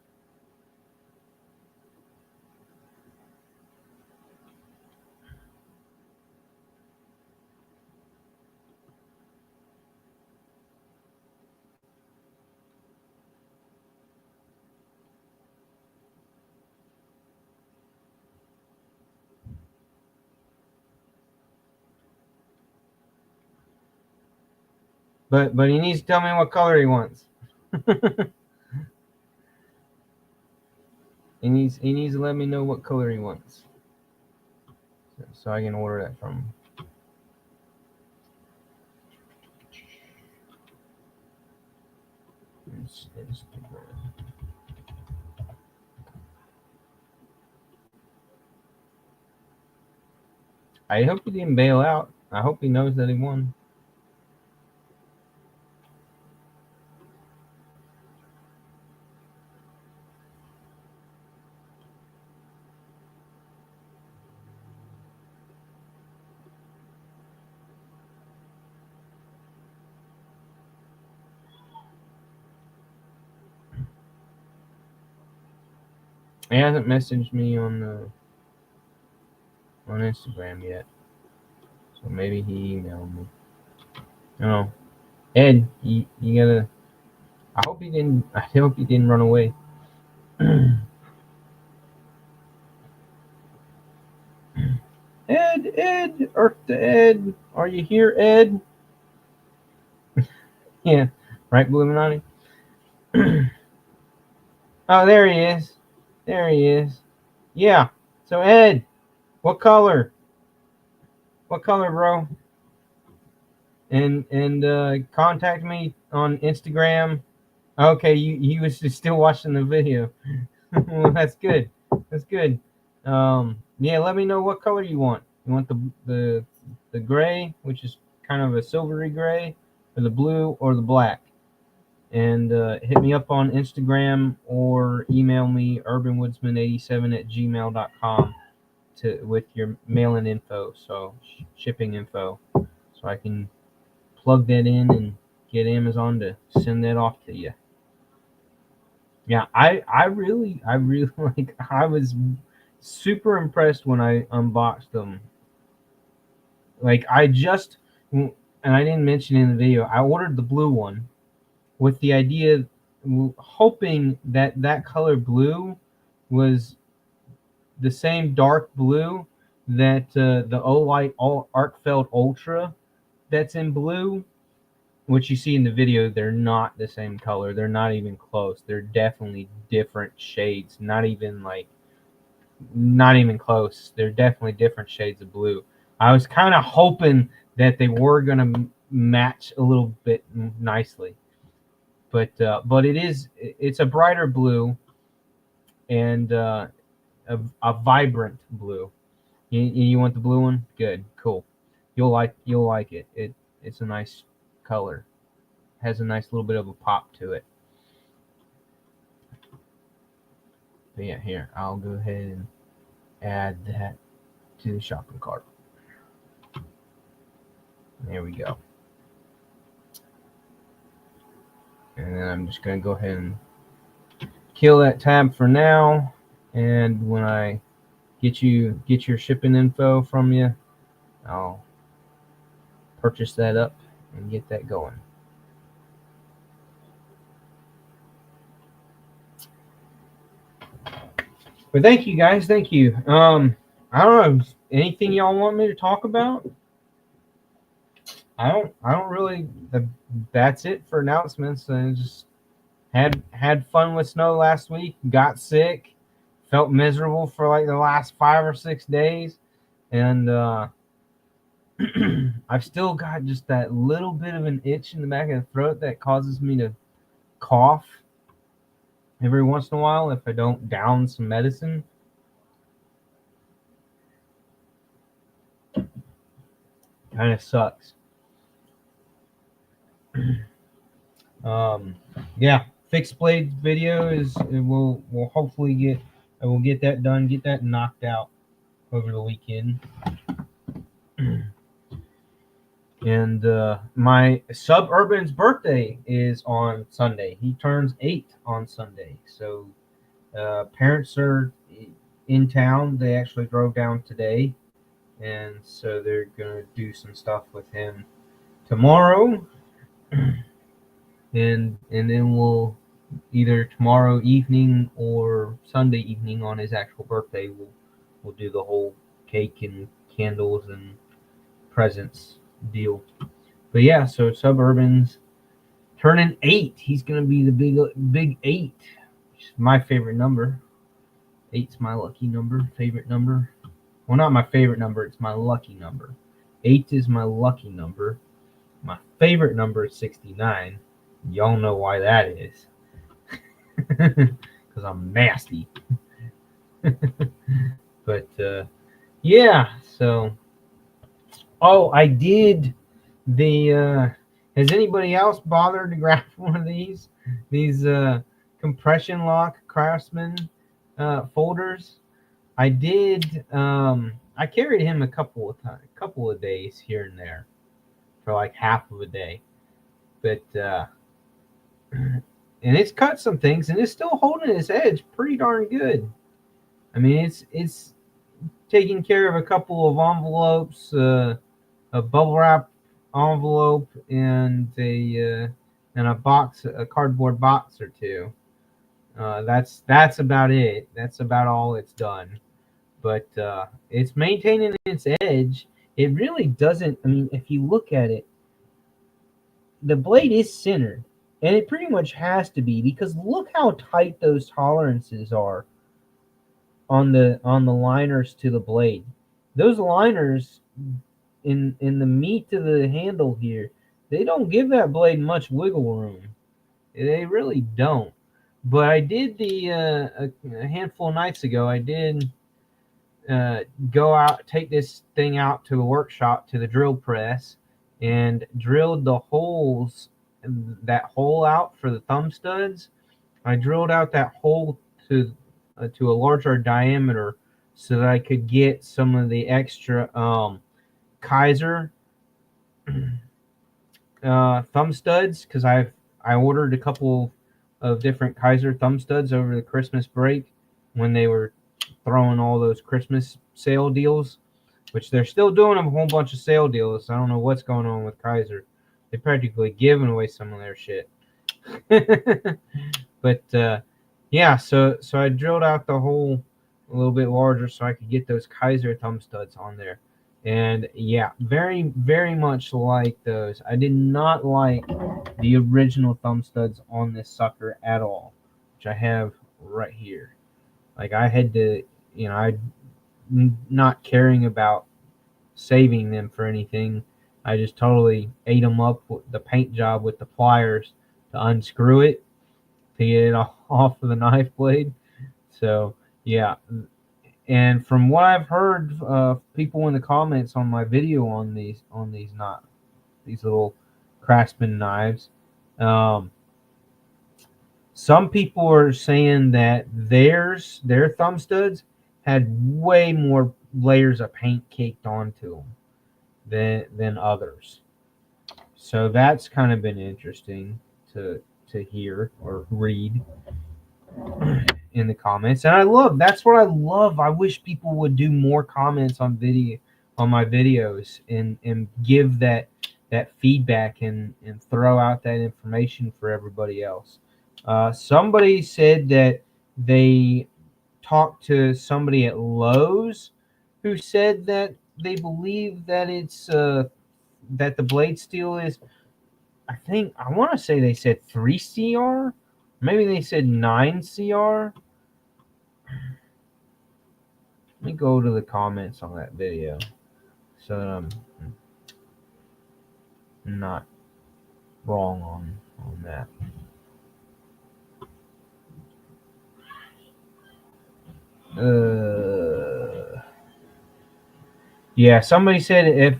But he needs to tell me what color he wants. he needs to let me know what color he wants, so I can order that from him. I hope he didn't bail out. I hope he knows that he won. He hasn't messaged me on Instagram yet, so maybe he emailed me. No, Ed, you gotta. I hope he didn't run away. Ed, Earth to Ed, are you here, Ed? Yeah, right, Illuminati. Oh, there he is. There he is. Yeah. So Ed, what color? What color, bro? And contact me on Instagram. Okay, you was still watching the video. Well, that's good. That's good. Yeah, let me know what color you want. You want the gray, which is kind of a silvery gray, or the blue, or the black. And hit me up on Instagram or email me urbanwoodsman87@gmail.com with your mailing info, so shipping info, so I can plug that in and get Amazon to send that off to you. Yeah, I really like. I was super impressed when I unboxed them. Like and I didn't mention in the video, I ordered the blue one with the idea, hoping that that color blue was the same dark blue that the Olight Arcfeld Ultra that's in blue, which you see in the video. They're not the same color. They're not even close. They're definitely different shades. Not even close. They're definitely different shades of blue. I was kind of hoping that they were going to match a little bit nicely, but it's a brighter blue and a vibrant blue. You want the blue one? Good, cool. You'll like it. It's a nice color. Has a nice little bit of a pop to it. But yeah, here, I'll go ahead and add that to the shopping cart. There we go. And then I'm just going to go ahead and kill that tab for now. And when I get your shipping info from you, I'll purchase that up and get that going. But thank you guys, thank you. I don't know, anything y'all want me to talk about? I don't really. That's it for announcements. I just had fun with snow last week. Got sick, felt miserable for like the last 5 or 6 days, and I've still got just that little bit of an itch in the back of the throat that causes me to cough every once in a while if I don't down some medicine. Kind of sucks. Yeah, fixed blade video we'll hopefully get that done, get that knocked out over the weekend. And my Suburban's birthday is on Sunday. He turns 8 on Sunday, so parents are in town. They actually drove down today, and so they're gonna do some stuff with him tomorrow. And then we'll either tomorrow evening or Sunday evening on his actual birthday, we'll do the whole cake and candles and presents deal. But yeah, so Suburban's turning 8. He's gonna be the big 8. Which is my favorite number. 8's my lucky number, favorite number. Well, not my favorite number, it's my lucky number. 8 is my lucky number. My favorite number is 69. Y'all know why that is. Because I'm nasty. But yeah, so I did the has anybody else bothered to grab one of these compression lock Craftsman folders? I did. I carried him a couple of days here and there for like half of a day, but and it's cut some things, and it's still holding its edge pretty darn good. I mean, it's taking care of a couple of envelopes, a bubble wrap envelope, and a box, a cardboard box or two. That's about it. That's about all it's done. But it's maintaining its edge. It really doesn't. I mean, if you look at it, the blade is centered, and it pretty much has to be, because look how tight those tolerances are on the liners to the blade. Those liners in the meat of the handle here, they don't give that blade much wiggle room. They really don't. But I did a handful of nights ago, I did go out, take this thing out to the workshop, to the drill press, and drilled the holes, that hole out for the thumb studs. I drilled out that hole to a larger diameter so that I could get some of the extra Kaiser thumb studs, because I ordered a couple of different Kaiser thumb studs over the Christmas break when they were throwing all those Christmas sale deals. which they're still doing a whole bunch of sale deals. I don't know what's going on with Kaiser. They're practically giving away some of their shit. But yeah, so I drilled out the hole a little bit larger so I could get those Kaiser thumb studs on there. And yeah, very, very much like those. I did not like the original thumb studs on this sucker at all, which I have right here. Like I had to, I not caring about saving them for anything. I just totally ate them up with the paint job with the pliers to unscrew it to get it off of the knife blade. So yeah, and from what I've heard, people in the comments on my video on these not these little Craftsman knives, some people are saying that their thumb studs had way more layers of paint caked onto them than others. So that's kind of been interesting to hear or read in the comments. And that's what I love. I wish people would do more comments on my videos and give that feedback and throw out that information for everybody else. Somebody said that they talked to somebody at Lowe's who said that they believe that it's that the blade steel is, I want to say they said 3 CR, maybe they said 9 CR. Let me go to the comments on that video so that I'm not wrong on that. Yeah, somebody said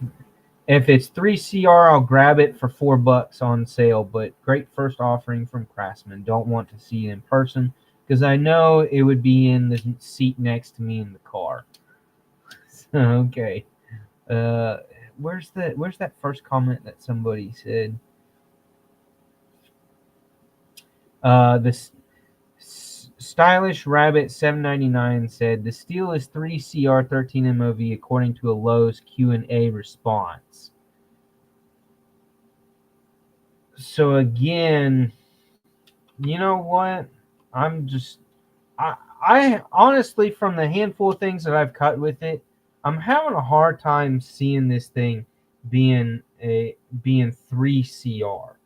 if it's 3 CR, I'll grab it for $4 on sale. But great first offering from Craftsman. Don't want to see it in person because I know it would be in the seat next to me in the car. Okay. Where's that first comment that somebody said? This Stylish Rabbit 799 said the steel is 3 CR 13 MOV according to a Lowe's Q&A response. So again, you know what? I honestly, from the handful of things that I've cut with it, I'm having a hard time seeing this thing being 3 CR.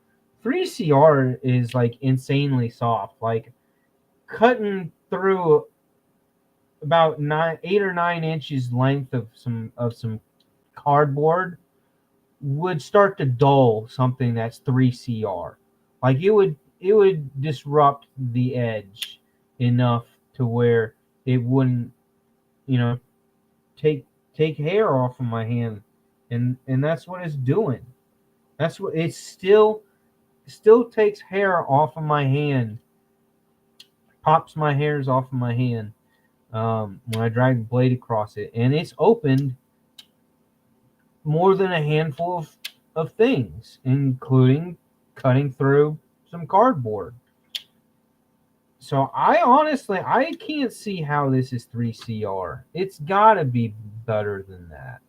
3 CR is like insanely soft. Like cutting through about 8 or 9 inches length of some cardboard would start to dull something that's 3 CR. Like it would disrupt the edge enough to where it wouldn't, you know, take hair off of my hand, and that's what it's doing. That's what it still takes hair off of my hand, pops my hairs off of my hand when I drag the blade across it, and it's opened more than a handful of things, including cutting through some cardboard. So I can't see how this is 3 CR. It's got to be better than that.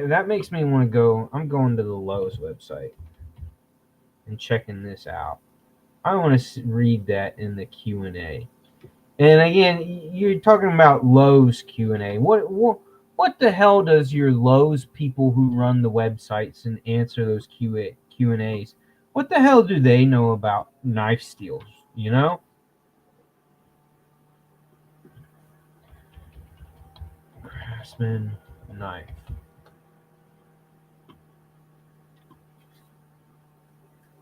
That makes me want to go. I'm going to the Lowe's website and checking this out. I want to read that in the Q&A. And again, you're talking about Lowe's Q&A. What the hell does your Lowe's people who run the websites and answer those Q&As? What the hell do they know about knife steels? You know? Craftsman knife.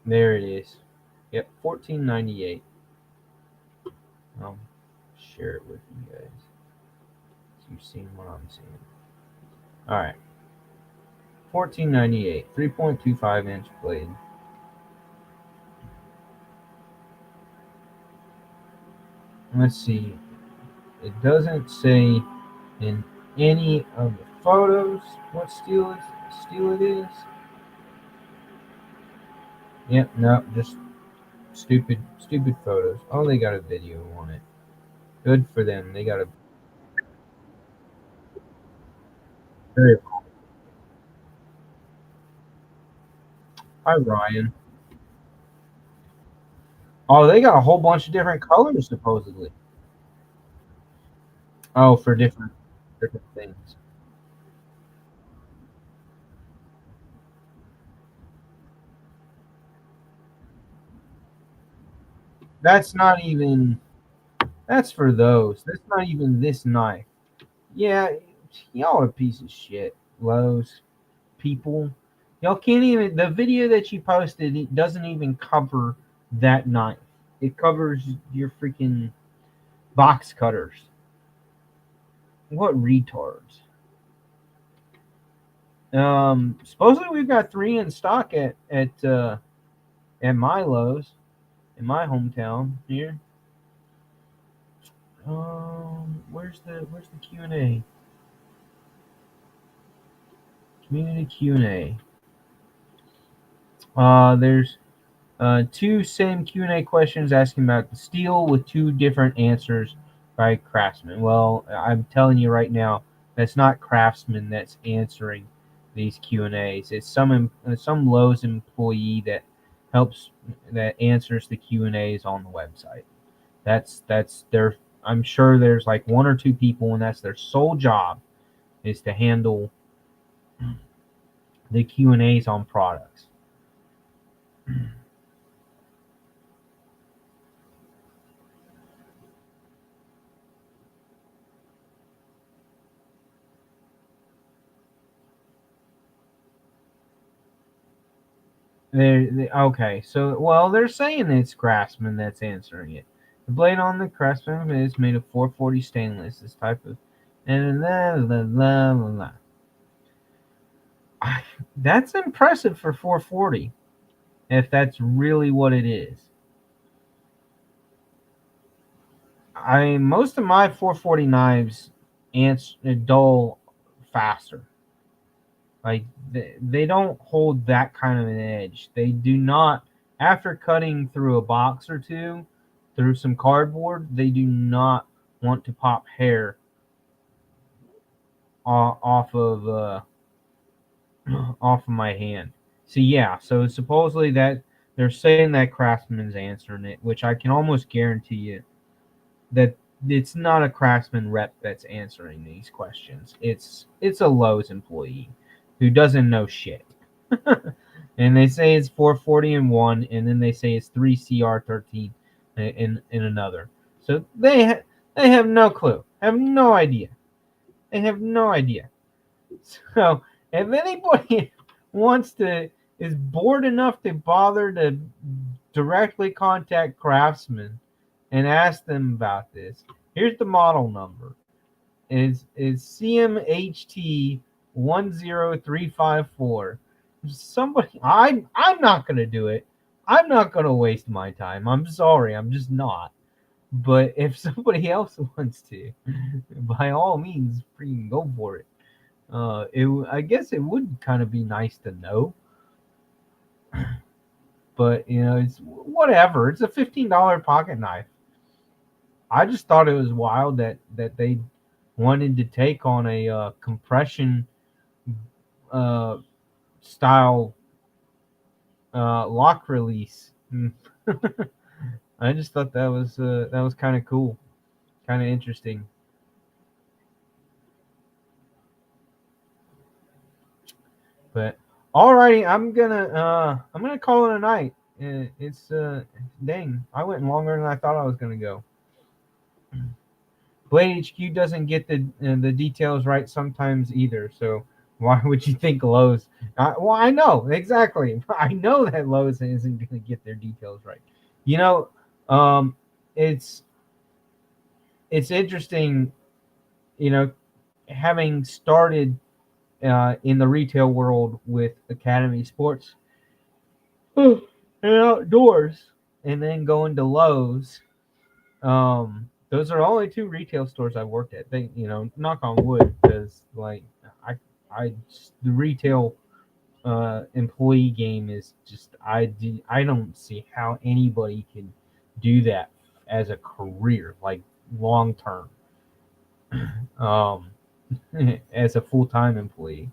There it is. Yep, $14.98. I'll share it with you guys. So you've seen what I'm seeing. All right. $14.98. 3.25 inch blade. Let's see. It doesn't say in any of the photos what steel it is. Yep, no, just stupid photos. Oh, they got a video on it. Good for them. They got a Very well. Hi, Ryan. Oh, they got a whole bunch of different colors supposedly. Oh, for different things. That's not even. That's for those. That's not even this knife. Yeah, y'all are a piece of shit. Lowe's people. Y'all can't even. The video that you posted, it doesn't even cover that knife. It covers your freaking box cutters. What retards? Supposedly we've got 3 in stock at my Lowe's in my hometown here. Where's the Q&A? Community Q&A. There's 2 same Q&A questions asking about the steel with 2 different answers by Craftsman. Well, I'm telling you right now, that's not Craftsman that's answering these Q&As. It's some Lowe's employee that answers the Q&As on the website. That's their. I'm sure there's like 1 or 2 people, and that's their sole job is to handle the Q&As on products. Okay, so well, they're saying it's Craftsman that's answering it. The blade on the Craftsman is made of 440 stainless. This type of and blah, blah, blah, blah, blah. That's impressive for 440. If that's really what it is, most of my 440 knives dull faster. Like they don't hold that kind of an edge. They do not, after cutting through a box or two, through some cardboard, they do not want to pop hair off of off of my hand. So yeah, so supposedly that they're saying that Craftsman's answering it, which I can almost guarantee you that it's not a Craftsman rep that's answering these questions. It's a Lowe's employee who doesn't know shit. And they say it's 440 in one, and then they say it's 3CR13 in another. So they have no clue, have no idea. They have no idea. So if anybody wants to is bored enough to bother to directly contact Craftsman and ask them about this, here's the model number. Is CMHT 10354. Somebody, I'm not gonna do it. I'm not gonna waste my time. I'm sorry, I'm just not. But if somebody else wants to, by all means, freaking go for it. I guess it would kind of be nice to know, but it's whatever. It's a $15 pocket knife. I just thought it was wild that they wanted to take on a compression uh, style lock release. I just thought that was kind of cool, kind of interesting. But alrighty, I'm gonna call it a night. It's dang, I went longer than I thought I was gonna go. Blade HQ doesn't get the details right sometimes either. So why would you think Lowe's? Well, I know exactly. I know that Lowe's isn't going to get their details right. You know, um, it's it's interesting. You know, having started in the retail world with Academy Sports and outdoors, and then going to Lowe's. Those are only 2 retail stores I've worked at. They, knock on wood, because like the retail employee game is just I don't see how anybody can do that as a career, like long term. Um, as a full-time employee.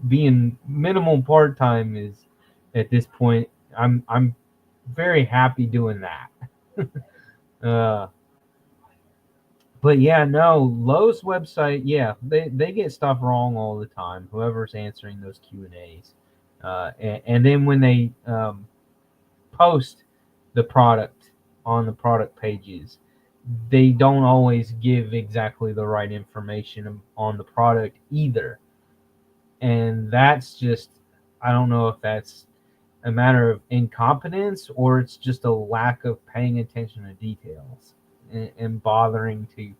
Being minimal part-time is at this point. I'm very happy doing that. uh, but yeah, no, Lowe's website, yeah, they get stuff wrong all the time. Whoever's answering those Q&As, and then when they post the product on the product pages, they don't always give exactly the right information on the product either. And that's just, I don't know if that's a matter of incompetence or it's just a lack of paying attention to details and bothering to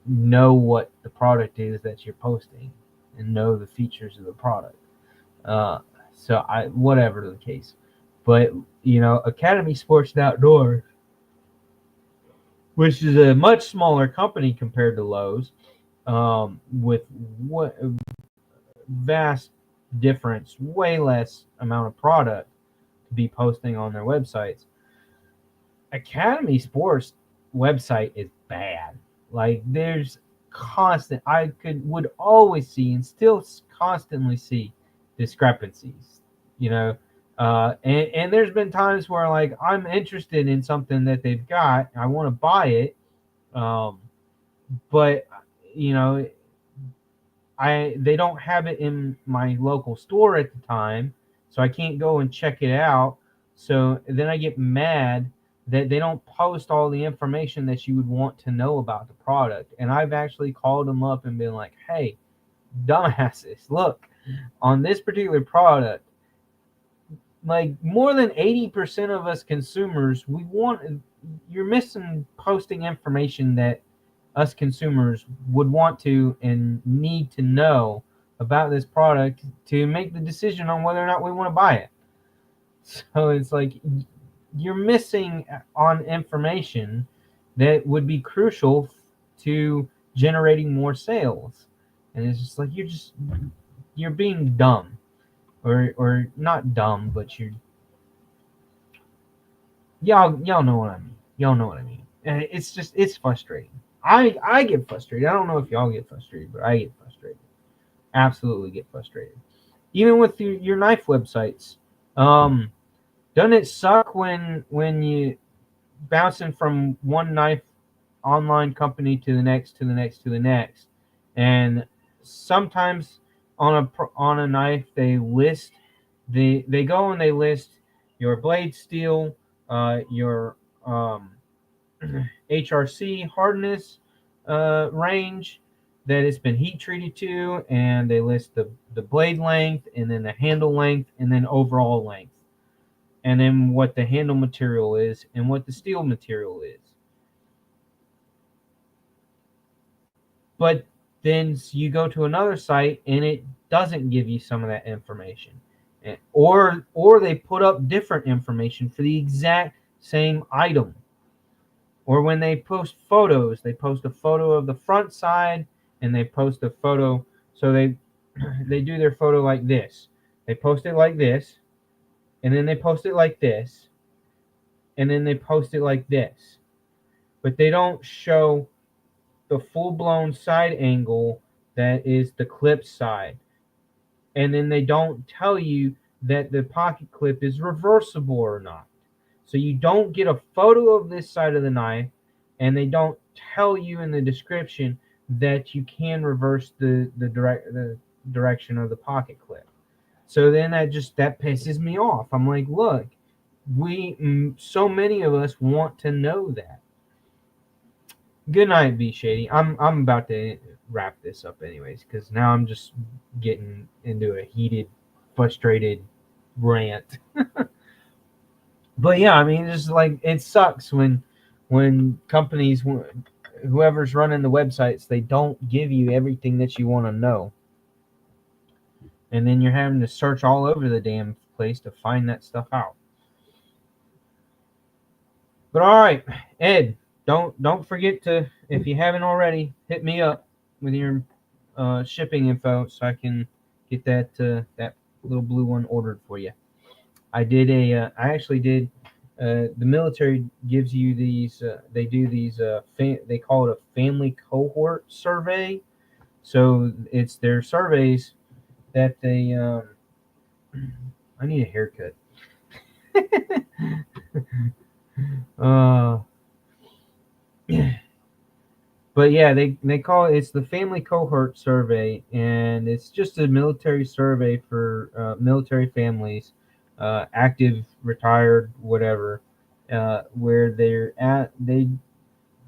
know what the product is that you're posting and know the features of the product. Uh, so I, whatever the case, but Academy Sports and Outdoors, which is a much smaller company compared to Lowe's, with what vast difference, way less amount of product to be posting on their websites. Academy Sports website is bad. Like there's constant, would always see and still constantly see discrepancies, you know. And there's been times where like I'm interested in something that they've got, I want to buy it, um, but you know they don't have it in my local store at the time, so I can't go and check it out. So then I get mad that they don't post all the information that you would want to know about the product. And I've actually called them up and been like, "Hey, dumbasses, look, on this particular product, like more than 80% of us consumers, you're missing posting information that us consumers would want to and need to know about this product to make the decision on whether or not we want to buy it." So it's like you're missing on information that would be crucial to generating more sales. And it's just like you're being dumb, or not dumb, but y'all know what I mean. Y'all know what I mean. And it's frustrating. I get frustrated. I don't know if y'all get frustrated, but I get frustrated. Absolutely get frustrated. Even with your knife websites. Doesn't it suck when you bouncing from one knife online company to the next, to the next, to the next, and sometimes on a knife they go and they list your blade steel, your HRC hardness range that it's been heat treated to, and they list the blade length, and then the handle length, and then overall length, and then what the handle material is and what the steel material is. But then you go to another site and it doesn't give you some of that information, or they put up different information for the exact same item. Or when they post photos, they post a photo of the front side and they post a photo. So they do their photo like this. They post it like this, and then they post it like this, and then they post it like this. But they don't show the full-blown side angle that is the clip side. And then they don't tell you that the pocket clip is reversible or not. So you don't get a photo of this side of the knife, and they don't tell you in the description that you can reverse the direction of the pocket clip. So then that pisses me off. I'm like, look, so many of us want to know that. Good night, B Shady. I'm about to wrap this up anyways, because now I'm just getting into a heated, frustrated rant. But yeah, I mean, it's like it sucks when companies, whoever's running the websites, they don't give you everything that you want to know, and then you're having to search all over the damn place to find that stuff out. But all right, Ed, don't forget to, if you haven't already, hit me up with your shipping info so I can get that little blue one ordered for you. I actually did. The military gives you these. They do these. They call it a family cohort survey, So it's their surveys that they. I need a haircut. uh, but yeah, they call it's the family cohort survey, and it's just a military survey for military families, active, retired, whatever, where they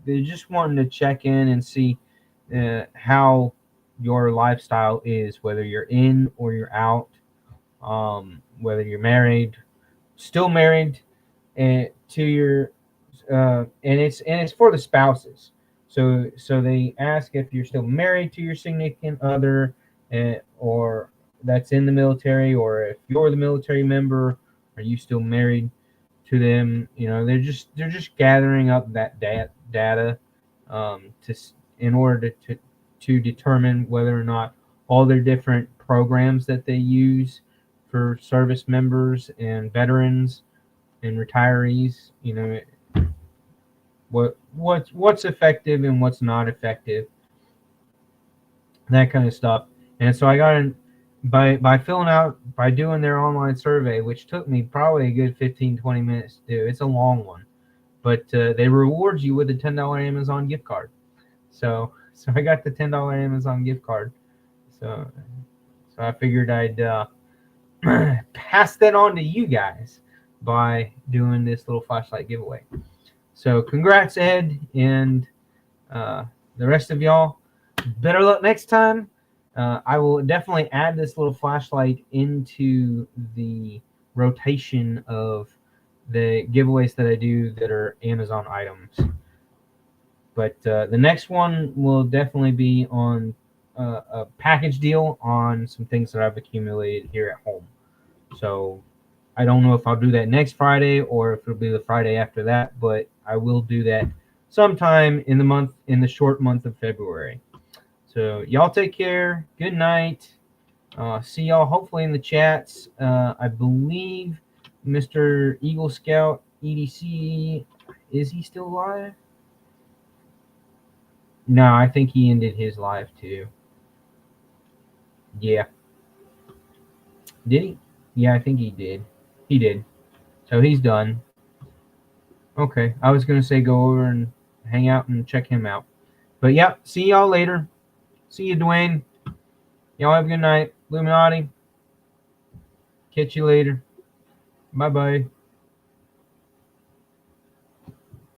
just wanting to check in and see how your lifestyle is, whether you're in or you're out, whether you're married, still married, and to your and it's for the spouses. So they ask if you're still married to your significant other, or that's in the military, or if you're the military member, are you still married to them? They're just gathering up that data, to in order to determine whether or not all their different programs that they use for service members and veterans and retirees, what's effective and what's not effective, that kind of stuff. And so I got in by filling out by doing their online survey, which took me probably a good 15-20 minutes to do. It's a long one, but they reward you with a $10 Amazon gift card. So I got the $10 Amazon gift card. So I figured I'd pass that on to you guys by doing this little flashlight giveaway. So congrats, Ed, and the rest of y'all. Better luck next time. I will definitely add this little flashlight into the rotation of the giveaways that I do that are Amazon items. But the next one will definitely be on a package deal on some things that I've accumulated here at home. So I don't know if I'll do that next Friday or if it'll be the Friday after that, but I will do that sometime in the short month of February. So y'all take care. Good night. See y'all hopefully in the chats. I believe Mr. Eagle Scout EDC, is he still alive? No, I think he ended his live too. Yeah. Did he? Yeah, I think he did. He did. So he's done. Okay. I was going to say go over and hang out and check him out. But yeah, see y'all later. See you, Dwayne. Y'all have a good night. Illuminati. Catch you later. Bye-bye.